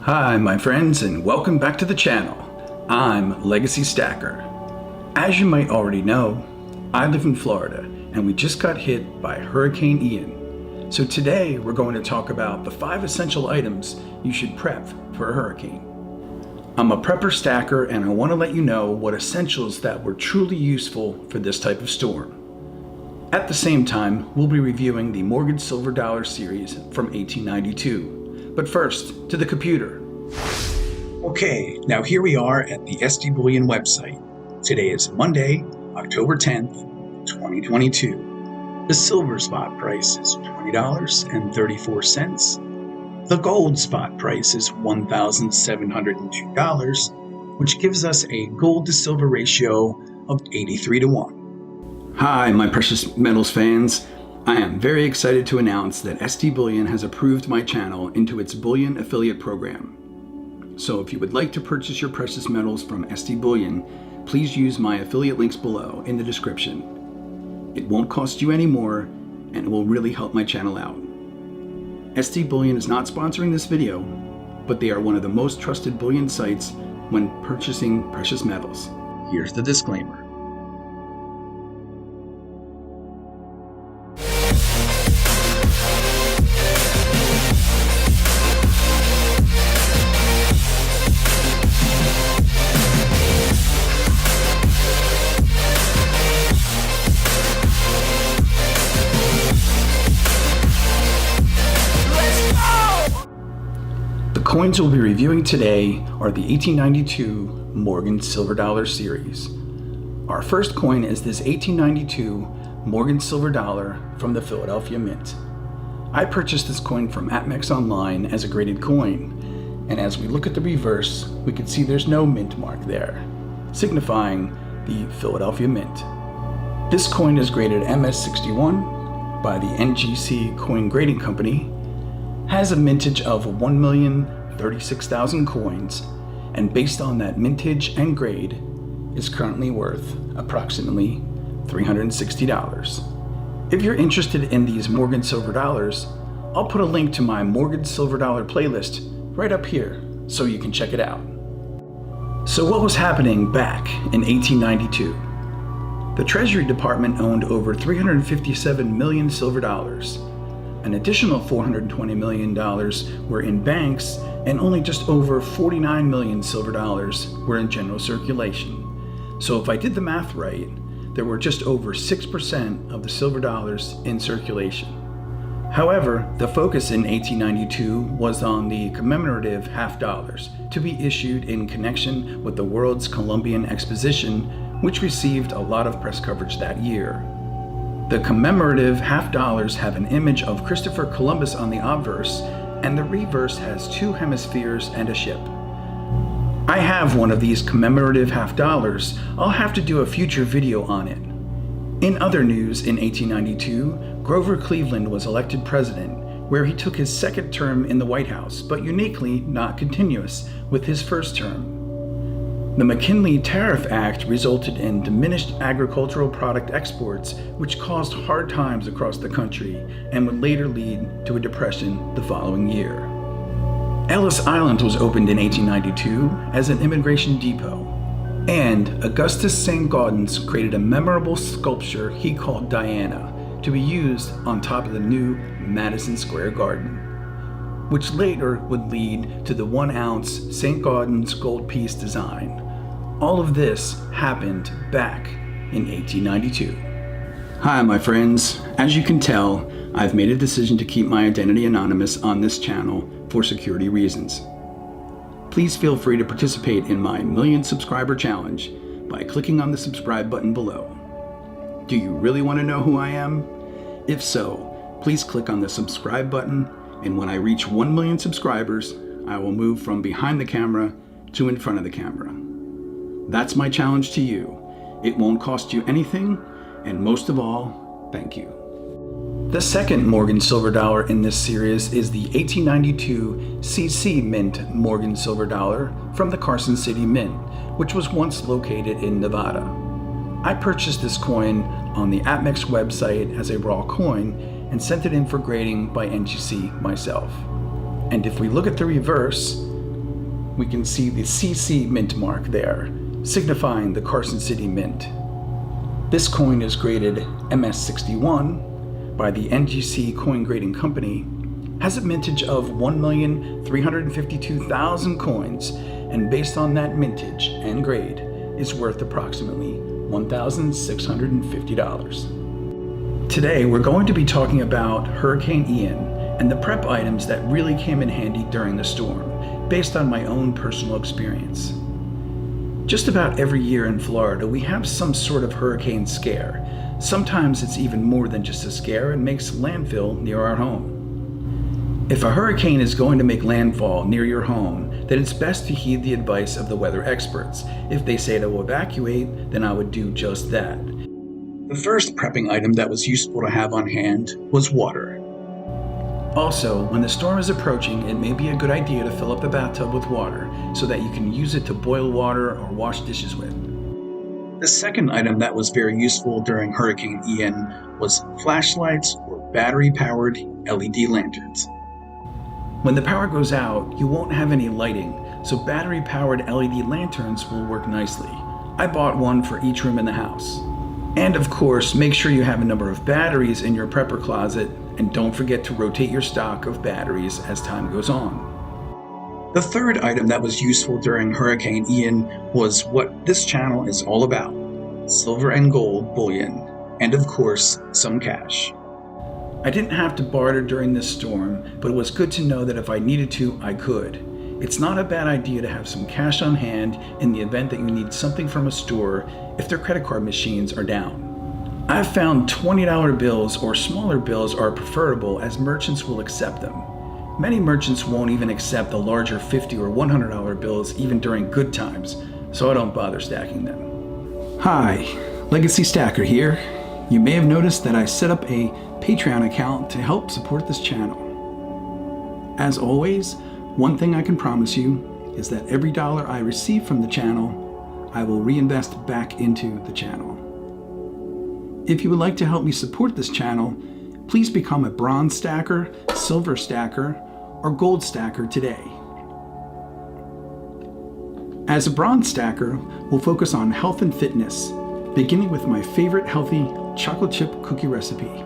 Hi my friends, and welcome back to the channel. I'm Legacy Stacker. As you might already know, I live in Florida and we just got hit by Hurricane Ian. So today we're going to talk about the 5 essential items you should prep for a hurricane. I'm a prepper stacker and I want to let you know what essentials that were truly useful for this type of storm. At the same time, we'll be reviewing the Morgan Silver Dollar series from 1892. But first, to the computer. Okay, now here we are at the SD Bullion website. Today is Monday, October 10th, 2022. The silver spot price is $20.34. The gold spot price is $1,702, which gives us a gold to silver ratio of 83-1. Hi, my precious metals fans. I am very excited to announce that SD Bullion has approved my channel into its Bullion affiliate program. So if you would like to purchase your precious metals from SD Bullion, please use my affiliate links below in the description. It won't cost you any more and it will really help my channel out. SD Bullion is not sponsoring this video, but they are one of the most trusted bullion sites when purchasing precious metals. Here's the disclaimer. The coins we'll be reviewing today are the 1892 Morgan Silver Dollar series. Our first coin is this 1892 Morgan Silver Dollar from the Philadelphia Mint. I purchased this coin from APMEX Online as a graded coin, and as we look at the reverse, we can see there's no mint mark there, signifying the Philadelphia Mint. This coin is graded MS61 by the NGC Coin Grading Company, has a mintage of 1,036,000 coins, and based on that mintage and grade is currently worth approximately $360. If you're interested in these Morgan Silver Dollars, I'll put a link to my Morgan Silver Dollar playlist right up here so you can check it out. So what was happening back in 1892? The Treasury Department owned over 357 million silver dollars. An additional $420 million were in banks, and only just over 49 million silver dollars were in general circulation. So if I did the math right, there were just over 6% of the silver dollars in circulation. However, the focus in 1892 was on the commemorative half dollars to be issued in connection with the World's Columbian Exposition, which received a lot of press coverage that year. The commemorative half dollars have an image of Christopher Columbus on the obverse, and the reverse has 2 hemispheres and a ship. I have one of these commemorative half dollars. I'll have to do a future video on it. In other news, in 1892, Grover Cleveland was elected president, where he took his second term in the White House, but uniquely not continuous with his first term. The McKinley Tariff Act resulted in diminished agricultural product exports, which caused hard times across the country and would later lead to a depression the following year. Ellis Island was opened in 1892 as an immigration depot, and Augustus St. Gaudens created a memorable sculpture he called Diana to be used on top of the new Madison Square Garden, which later would lead to the 1-ounce St. Gaudens gold piece design. All of this happened back in 1892. Hi my friends, as you can tell, I've made a decision to keep my identity anonymous on this channel for security reasons. Please feel free to participate in my 1,000,000 subscriber challenge by clicking on the subscribe button below. Do you really want to know who I am? If so, please click on the subscribe button, and when I reach 1,000,000 subscribers, I will move from behind the camera to in front of the camera. That's my challenge to you. It won't cost you anything, and most of all, thank you. The second Morgan Silver Dollar in this series is the 1892 CC Mint Morgan Silver Dollar from the Carson City Mint, which was once located in Nevada. I purchased this coin on the APMEX website as a raw coin and sent it in for grading by NGC myself. And if we look at the reverse, we can see the CC mint mark there, signifying the Carson City Mint. This coin is graded MS61 by the NGC Coin Grading Company, has a mintage of 1,352,000 coins, and based on that mintage and grade, is worth approximately $1,650. Today, we're going to be talking about Hurricane Ian and the prep items that really came in handy during the storm, based on my own personal experience. Just about every year in Florida, we have some sort of hurricane scare. Sometimes it's even more than just a scare and makes landfall near our home. If a hurricane is going to make landfall near your home, then it's best to heed the advice of the weather experts. If they say to evacuate, then I would do just that. The first prepping item that was useful to have on hand was water. Also, when the storm is approaching, it may be a good idea to fill up the bathtub with water so that you can use it to boil water or wash dishes with. The second item that was very useful during Hurricane Ian was flashlights or battery-powered LED lanterns. When the power goes out, you won't have any lighting, so battery-powered LED lanterns will work nicely. I bought one for each room in the house. And of course, make sure you have a number of batteries in your prepper closet, and don't forget to rotate your stock of batteries as time goes on. The third item that was useful during Hurricane Ian was what this channel is all about: silver and gold bullion, and of course, some cash. I didn't have to barter during this storm, but it was good to know that if I needed to, I could. It's not a bad idea to have some cash on hand in the event that you need something from a store if their credit card machines are down. I've found $20 bills or smaller bills are preferable, as merchants will accept them. Many merchants won't even accept the larger $50 or $100 bills even during good times, so I don't bother stacking them. Hi, Legacy Stacker here. You may have noticed that I set up a Patreon account to help support this channel. As always, one thing I can promise you is that every dollar I receive from the channel, I will reinvest back into the channel. If you would like to help me support this channel, please become a bronze stacker, silver stacker, or gold stacker today. As a bronze stacker, we'll focus on health and fitness, beginning with my favorite healthy chocolate chip cookie recipe.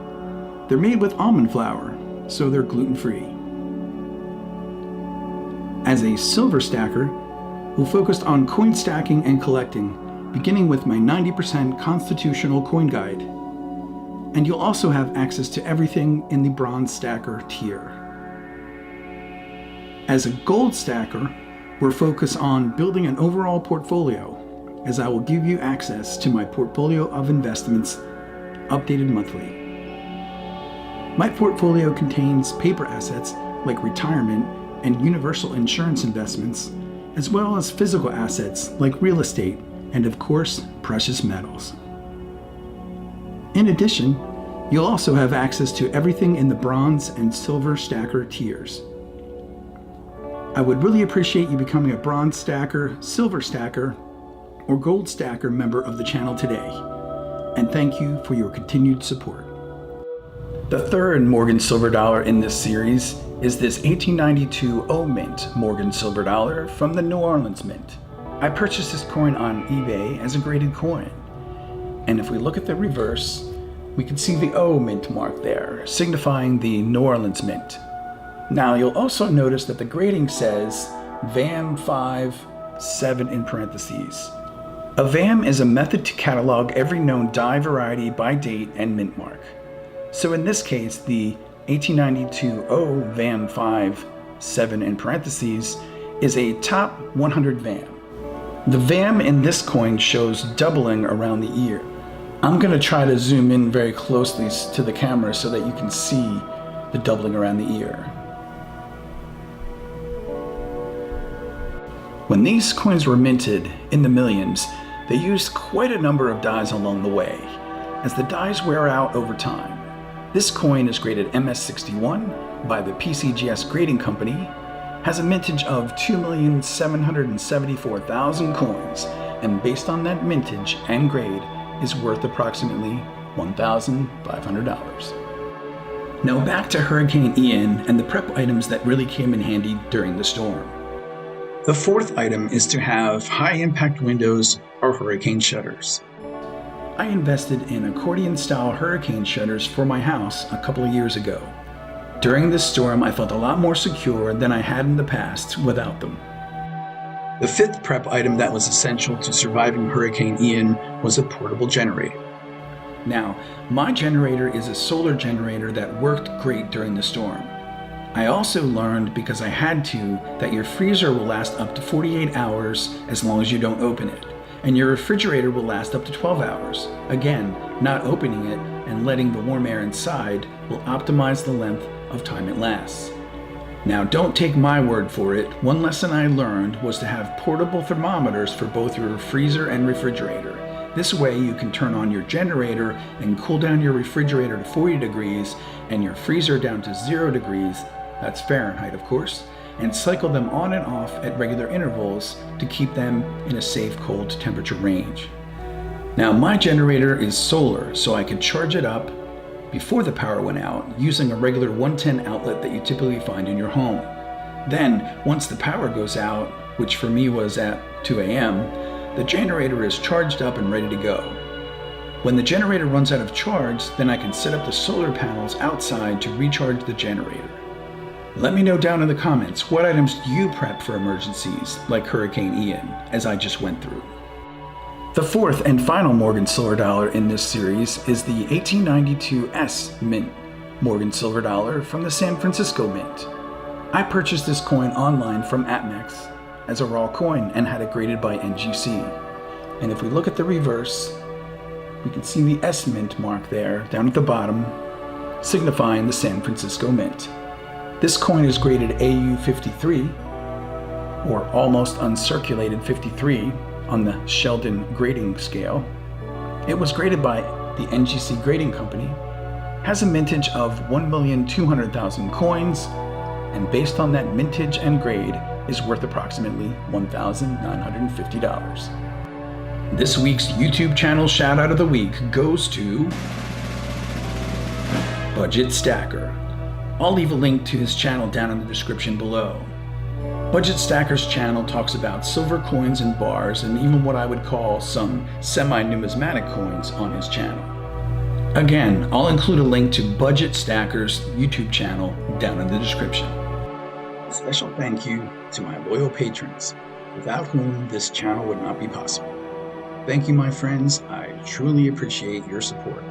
They're made with almond flour, so they're gluten-free. As a silver stacker, we'll focus on coin stacking and collecting, beginning with my 90% constitutional coin guide. And you'll also have access to everything in the bronze stacker tier. As a gold stacker, we're focused on building an overall portfolio, as I will give you access to my portfolio of investments updated monthly. My portfolio contains paper assets like retirement and universal insurance investments, as well as physical assets like real estate and, of course, precious metals. In addition, you'll also have access to everything in the bronze and silver stacker tiers. I would really appreciate you becoming a bronze stacker, silver stacker, or gold stacker member of the channel today, and thank you for your continued support. The third Morgan silver dollar in this series is this 1892 O Mint Morgan silver dollar from the New Orleans Mint. I purchased this coin on eBay as a graded coin, and if we look at the reverse, we can see the O Mint mark there, signifying the New Orleans Mint. Now you'll also notice that the grading says VAM 5 7 in parentheses. A VAM is a method to catalog every known die variety by date and mint mark. So in this case, the 1892 O VAM 5 7 in parentheses is a top 100 VAM. The VAM in this coin shows doubling around the ear. I'm going to try to zoom in very closely to the camera so that you can see the doubling around the ear. When these coins were minted in the millions, they used quite a number of dies along the way, as the dies wear out over time. This coin is graded MS61 by the PCGS Grading Company, has a mintage of 2,774,000 coins, and based on that mintage and grade, is worth approximately $1,500. Now back to Hurricane Ian and the prep items that really came in handy during the storm. The fourth item is to have high-impact windows or hurricane shutters. I invested in accordion-style hurricane shutters for my house a couple of years ago. During this storm, I felt a lot more secure than I had in the past without them. The fifth prep item that was essential to surviving Hurricane Ian was a portable generator. Now, my generator is a solar generator that worked great during the storm. I also learned, because I had to, that your freezer will last up to 48 hours as long as you don't open it, and your refrigerator will last up to 12 hours. Again, not opening it and letting the warm air inside will optimize the length of time it lasts. Now, don't take my word for it. One lesson I learned was to have portable thermometers for both your freezer and refrigerator. This way you can turn on your generator and cool down your refrigerator to 40 degrees and your freezer down to 0 degrees, that's Fahrenheit of course, and cycle them on and off at regular intervals to keep them in a safe cold temperature range. Now, my generator is solar, so I could charge it up before the power went out using a regular 110 outlet that you typically find in your home. Then, once the power goes out, which for me was at 2 a.m., the generator is charged up and ready to go. When the generator runs out of charge, then I can set up the solar panels outside to recharge the generator. Let me know down in the comments, what items do you prep for emergencies like Hurricane Ian, as I just went through. The fourth and final Morgan silver dollar in this series is the 1892 S Mint Morgan silver dollar from the San Francisco Mint. I purchased this coin online from APMEX as a raw coin and had it graded by NGC. And if we look at the reverse, we can see the S Mint mark there down at the bottom, signifying the San Francisco Mint. This coin is graded AU 53, or almost uncirculated 53, on the Sheldon grading scale. It was graded by the NGC Grading Company, has a mintage of 1,200,000 coins, and based on that mintage and grade is worth approximately $1,950. This week's YouTube channel shout out of the week goes to Budget Stacker. I'll leave a link to his channel down in the description below. Budget Stacker's channel talks about silver coins and bars and even what I would call some semi-numismatic coins on his channel. Again, I'll include a link to Budget Stacker's YouTube channel down in the description. A special thank you to my loyal patrons, without whom this channel would not be possible. Thank you, my friends. I truly appreciate your support.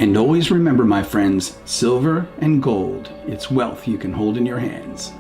And always remember, my friends, silver and gold, it's wealth you can hold in your hands.